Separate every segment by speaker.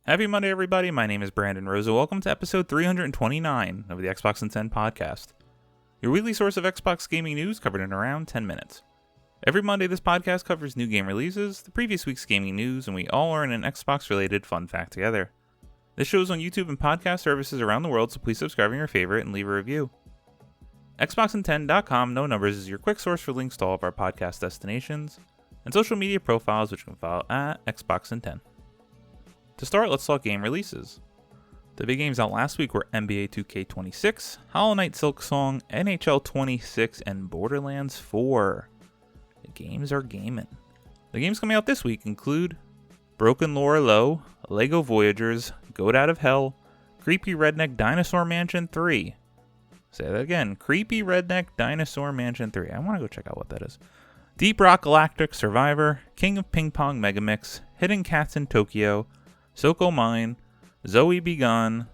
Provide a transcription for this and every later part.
Speaker 1: Happy Monday, everybody. My name is Brandon Rosa. Welcome to episode 329 of the Xbox in 10 podcast, your weekly source of Xbox gaming news covered in around 10 minutes. Every Monday, this podcast covers new game releases, the previous week's gaming news, and we all learn an Xbox-related fun fact together. This show is on YouTube and podcast services around the world, so please subscribe in your favorite and leave a review. Xboxin10.com, no numbers, is your quick source for links to all of our podcast destinations and social media profiles, which you can follow at Xboxin10. To start, let's talk game releases. The big games out last week were NBA 2K26, Hollow Knight Silksong, NHL 26, and Borderlands 4. The games are gaming. The games coming out this week include Broken Lore Low, LEGO Voyagers, Goat Out of Hell, Creepy Redneck Dinosaur Mansion 3. Say that again, Creepy Redneck Dinosaur Mansion 3. I want to go check out what that is. Deep Rock Galactic Survivor, King of Ping Pong Megamix, Hidden Cats in Tokyo, Soko Mine, Zoe Be Gone,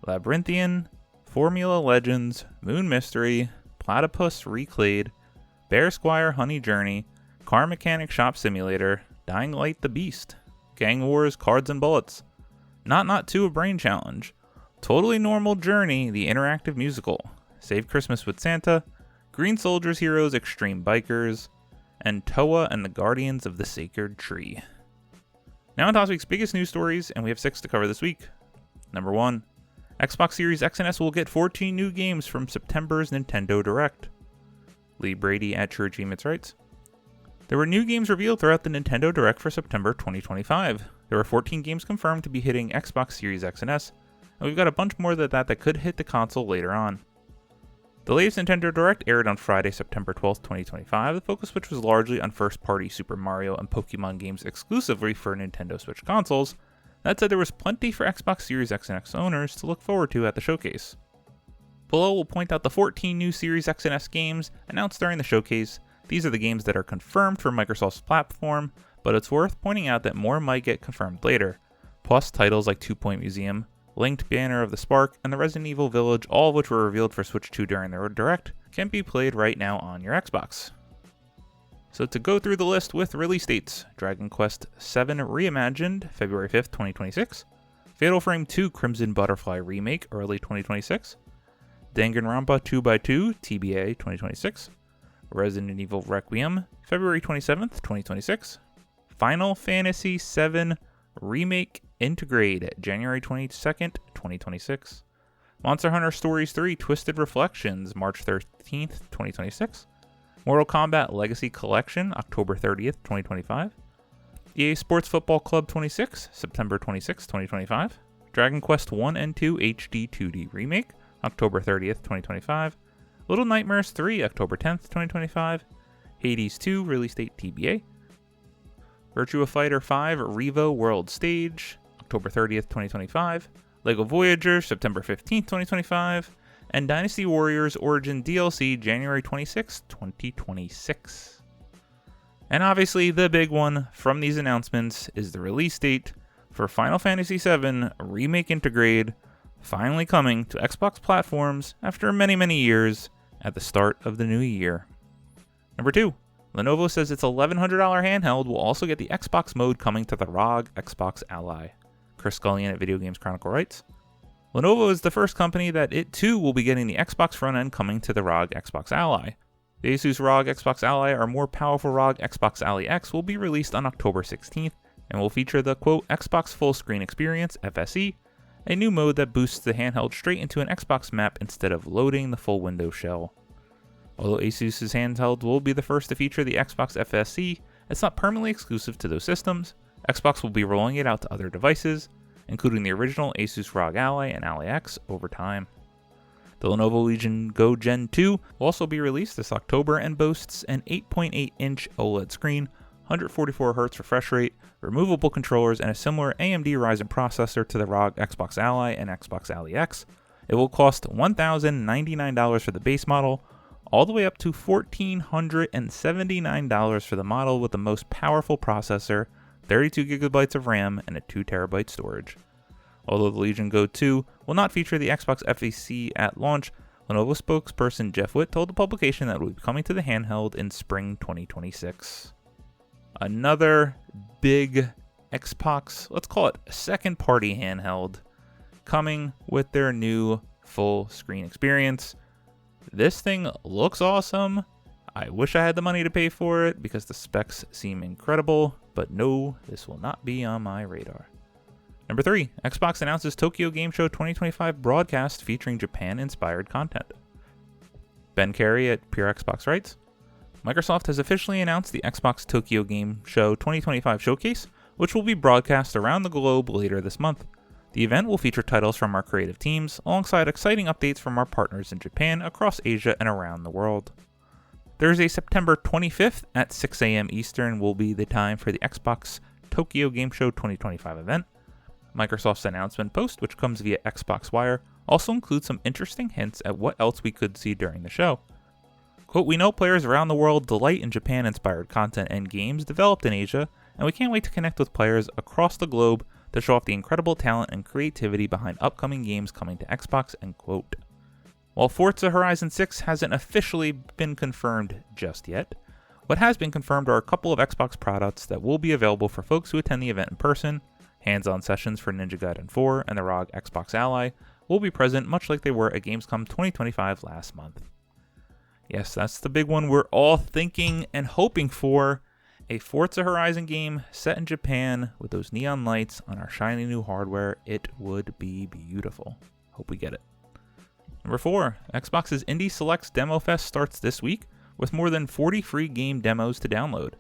Speaker 1: Labyrinthian, Formula Legends, Moon Mystery, Platypus Reclayed, Bear Squire Honey Journey, Car Mechanic Shop Simulator, Dying Light the Beast, Gang Wars Cards and Bullets, Not 2 A Brain Challenge, Totally Normal Journey the Interactive Musical, Save Christmas with Santa, Green Soldiers Heroes Extreme Bikers, and Toa and the Guardians of the Sacred Tree. Now on to this week's biggest news stories, and we have 6 to cover this week. Number 1. Xbox Series X and S will get 14 new games from September's Nintendo Direct. Lee Brady at True Achievements writes, there were new games revealed throughout the Nintendo Direct for September 2025. There were 14 games confirmed to be hitting Xbox Series X and S, and we've got a bunch more than that could hit the console later on. The latest Nintendo Direct aired on Friday, September 12th, 2025, the focus which was largely on first-party Super Mario and Pokemon games exclusively for Nintendo Switch consoles. That said, there was plenty for Xbox Series X and X owners to look forward to at the showcase. Below, we'll point out the 14 new Series X and S games announced during the showcase. These are the games that are confirmed for Microsoft's platform, but it's worth pointing out that more might get confirmed later, plus titles like 2 Point Museum, Linked Banner of the Spark, and the Resident Evil Village, all of which were revealed for Switch 2 during the Direct, can be played right now on your Xbox. So to go through the list with release dates, Dragon Quest VII Reimagined, February 5th, 2026, Fatal Frame 2 Crimson Butterfly Remake, early 2026, Danganronpa 2x2, TBA 2026, Resident Evil Requiem, February 27th, 2026, Final Fantasy VII Remake Integrate, January 22nd, 2026. Monster Hunter Stories 3 Twisted Reflections, March 13th, 2026. Mortal Kombat Legacy Collection, October 30th, 2025. EA Sports Football Club 26, September 26th, 2025. Dragon Quest 1 and 2 HD 2D Remake, October 30th, 2025. Little Nightmares 3, October 10th, 2025. Hades 2, release date TBA. Virtua Fighter 5 Revo World Stage, October 30th, 2025, LEGO Voyager, September 15th, 2025, and Dynasty Warriors Origin DLC, January 26th, 2026. And obviously, the big one from these announcements is the release date for Final Fantasy VII Remake Integrate, finally coming to Xbox platforms after many, many years at the start of the new year. Number 2. Lenovo says its $1,100 handheld will also get the Xbox mode coming to the ROG Xbox Ally. Chris Scullion at Video Games Chronicle writes, Lenovo is the first company that it too will be getting the Xbox front end coming to the ROG Xbox Ally. The Asus ROG Xbox Ally, or more powerful ROG Xbox Ally X, will be released on October 16th and will feature the quote Xbox Full Screen Experience, FSE, a new mode that boosts the handheld straight into an Xbox map instead of loading the full Windows shell. Although Asus's handheld will be the first to feature the Xbox FSC, it's not permanently exclusive to those systems. Xbox will be rolling it out to other devices, including the original Asus ROG Ally and Ally X over time. The Lenovo Legion Go Gen 2 will also be released this October and boasts an 8.8-inch OLED screen, 144Hz refresh rate, removable controllers, and a similar AMD Ryzen processor to the ROG Xbox Ally and Xbox Ally X. It will cost $1,099 for the base model, all the way up to $1,479 for the model with the most powerful processor, 32GB of RAM, and a 2TB storage. Although the Legion Go 2 will not feature the Xbox FSC at launch, Lenovo spokesperson Jeff Witt told the publication that it will be coming to the handheld in spring 2026. Another big Xbox, let's call it second party handheld, coming with their new full screen experience. This thing looks awesome. I wish I had the money to pay for it because the specs seem incredible, but no, this will not be on my radar. Number 3, Xbox announces Tokyo Game Show 2025 broadcast featuring Japan-inspired content. Ben Carey at Pure Xbox writes, Microsoft has officially announced the Xbox Tokyo Game Show 2025 showcase, which will be broadcast around the globe later this month. The event will feature titles from our creative teams, alongside exciting updates from our partners in Japan, across Asia, and around the world. Thursday, September 25th at 6 a.m. Eastern will be the time for the Xbox Tokyo Game Show 2025 event. Microsoft's announcement post, which comes via Xbox Wire, also includes some interesting hints at what else we could see during the show. Quote, we know players around the world delight in Japan-inspired content and games developed in Asia, and we can't wait to connect with players across the globe to show off the incredible talent and creativity behind upcoming games coming to Xbox, end quote. While Forza Horizon 6 hasn't officially been confirmed just yet, what has been confirmed are a couple of Xbox products that will be available for folks who attend the event in person. Hands-on sessions for Ninja Gaiden 4 and the ROG Xbox Ally will be present much like they were at Gamescom 2025 last month. Yes, that's the big one we're all thinking and hoping for. A Forza Horizon game set in Japan with those neon lights on our shiny new hardware. It would be beautiful. Hope we get it. Number 4, Xbox's Indie Selects Demo Fest starts this week with more than 40 free game demos to download.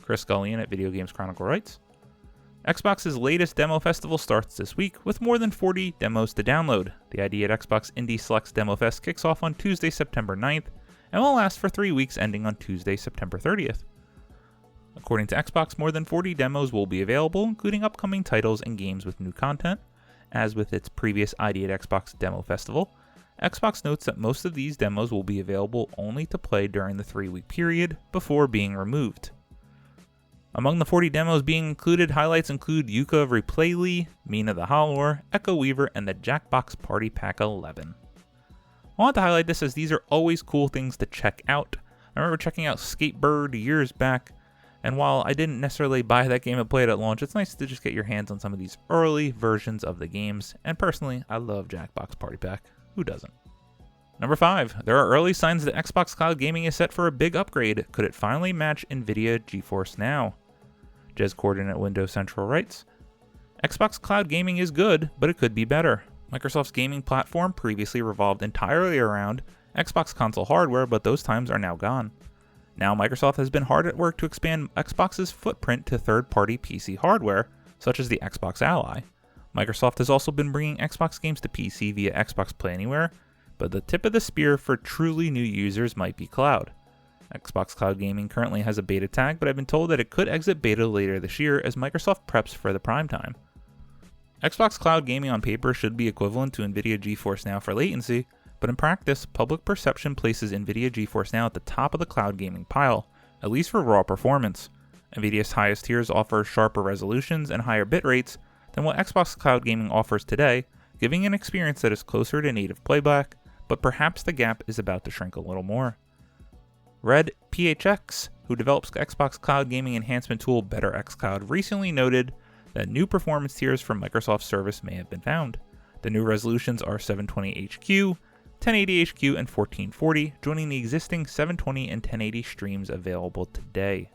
Speaker 1: Chris Scullion at Video Games Chronicle writes, Xbox's latest demo festival starts this week with more than 40 demos to download. The ID at Xbox Indie Selects Demo Fest kicks off on Tuesday, September 9th, and will last for 3 weeks ending on Tuesday, September 30th. According to Xbox, more than 40 demos will be available, including upcoming titles and games with new content. As with its previous ID at Xbox Demo Festival, Xbox notes that most of these demos will be available only to play during the 3-week period before being removed. Among the 40 demos being included, highlights include Yuka Replayly, Mina the Hollowar, Echo Weaver, and the Jackbox Party Pack 11. I want to highlight this as these are always cool things to check out. I remember checking out Skatebird years back, and while I didn't necessarily buy that game and play it at launch, it's nice to just get your hands on some of these early versions of the games, and personally, I love Jackbox Party Pack. Who doesn't? Number 5, there are early signs that Xbox Cloud Gaming is set for a big upgrade. Could it finally match NVIDIA GeForce Now? Jez Corden at Windows Central writes, Xbox Cloud Gaming is good, but it could be better. Microsoft's gaming platform previously revolved entirely around Xbox console hardware, but those times are now gone. Now Microsoft has been hard at work to expand Xbox's footprint to third-party PC hardware, such as the Xbox Ally. Microsoft has also been bringing Xbox games to PC via Xbox Play Anywhere, but the tip of the spear for truly new users might be cloud. Xbox Cloud Gaming currently has a beta tag, but I've been told that it could exit beta later this year as Microsoft preps for the prime time. Xbox Cloud Gaming on paper should be equivalent to NVIDIA GeForce Now for latency, but in practice, public perception places NVIDIA GeForce Now at the top of the cloud gaming pile, at least for raw performance. NVIDIA's highest tiers offer sharper resolutions and higher bit rates than what Xbox Cloud Gaming offers today, giving an experience that is closer to native playback, but perhaps the gap is about to shrink a little more. Red PHX, who develops Xbox Cloud Gaming enhancement tool BetterXCloud, recently noted that new performance tiers from Microsoft Service may have been found. The new resolutions are 720HQ, 1080HQ, and 1440, joining the existing 720 and 1080 streams available today.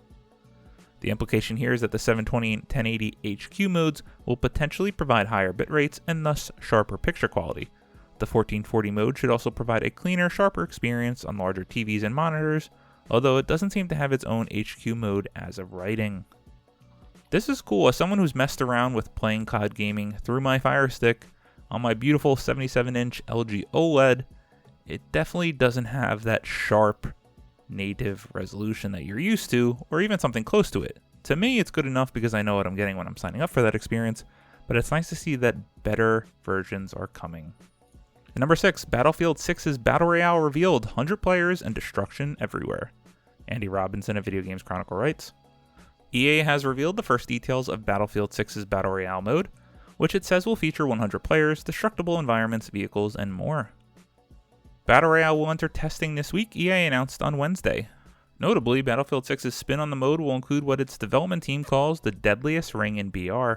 Speaker 1: The implication here is that the 720 and 1080HQ modes will potentially provide higher bit rates and thus sharper picture quality. The 1440 mode should also provide a cleaner, sharper experience on larger TVs and monitors, although it doesn't seem to have its own HQ mode as of writing. This is cool. As someone who's messed around with playing cloud gaming through my Fire Stick on my beautiful 77-inch LG OLED, it definitely doesn't have that sharp native resolution that you're used to, or even something close to it. To me, it's good enough because I know what I'm getting when I'm signing up for that experience, but it's nice to see that better versions are coming. And number 6, Battlefield 6's Battle Royale revealed, 100 players and destruction everywhere. Andy Robinson at Video Games Chronicle writes, EA has revealed the first details of Battlefield 6's Battle Royale mode, which it says will feature 100 players, destructible environments, vehicles, and more. Battle Royale will enter testing this week, EA announced on Wednesday. Notably, Battlefield 6's spin on the mode will include what its development team calls the deadliest ring in BR.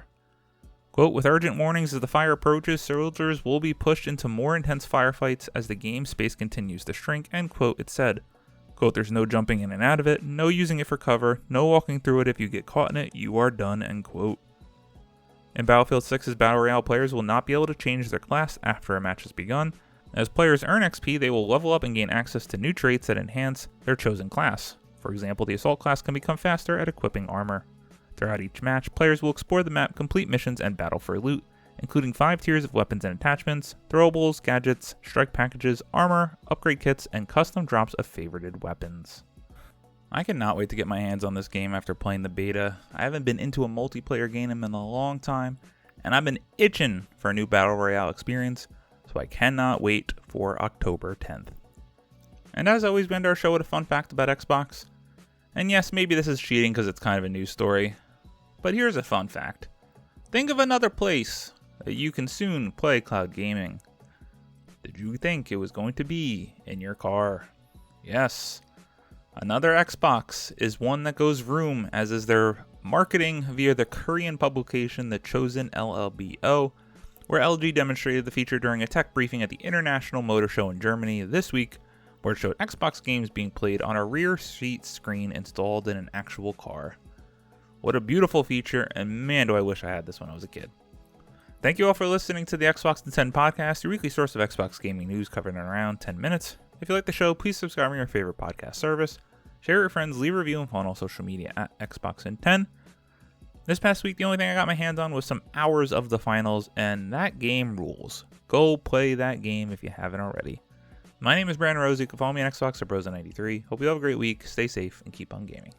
Speaker 1: Quote, with urgent warnings as the fire approaches, soldiers will be pushed into more intense firefights as the game space continues to shrink, end quote, it said. Quote, there's no jumping in and out of it, no using it for cover, no walking through it if you get caught in it, you are done, end quote. In Battlefield 6's Battle Royale, players will not be able to change their class after a match has begun. As players earn XP, they will level up and gain access to new traits that enhance their chosen class. For example, the Assault class can become faster at equipping armor. Throughout each match, players will explore the map, complete missions, and battle for loot, including 5 tiers of weapons and attachments, throwables, gadgets, strike packages, armor, upgrade kits, and custom drops of favorited weapons. I cannot wait to get my hands on this game after playing the beta. I haven't been into a multiplayer game in a long time, and I've been itching for a new Battle Royale experience, so I cannot wait for October 10th. And as always, we end our show with a fun fact about Xbox. And yes, maybe this is cheating because it's kind of a news story, but here's a fun fact. Think of another place that you can soon play cloud gaming. Did you think it was going to be in your car? Yes. Another Xbox is one that goes vroom, as is their marketing via the Korean publication The Chosen LLBO, where LG demonstrated the feature during a tech briefing at the International Motor Show in Germany this week, where it showed Xbox games being played on a rear seat screen installed in an actual car. What a beautiful feature, and man do I wish I had this when I was a kid. Thank you all for listening to the Xbox in 10 podcast, your weekly source of Xbox gaming news covered in around 10 minutes. If you like the show, please subscribe on your favorite podcast service. Share with your friends, leave a review, and follow on all social media at Xbox in 10. This past week, the only thing I got my hands on was some hours of the finals, and that game rules. Go play that game if you haven't already. My name is Brandon Rose. You can follow me on Xbox at Brosa93. Hope you have a great week, stay safe, and keep on gaming.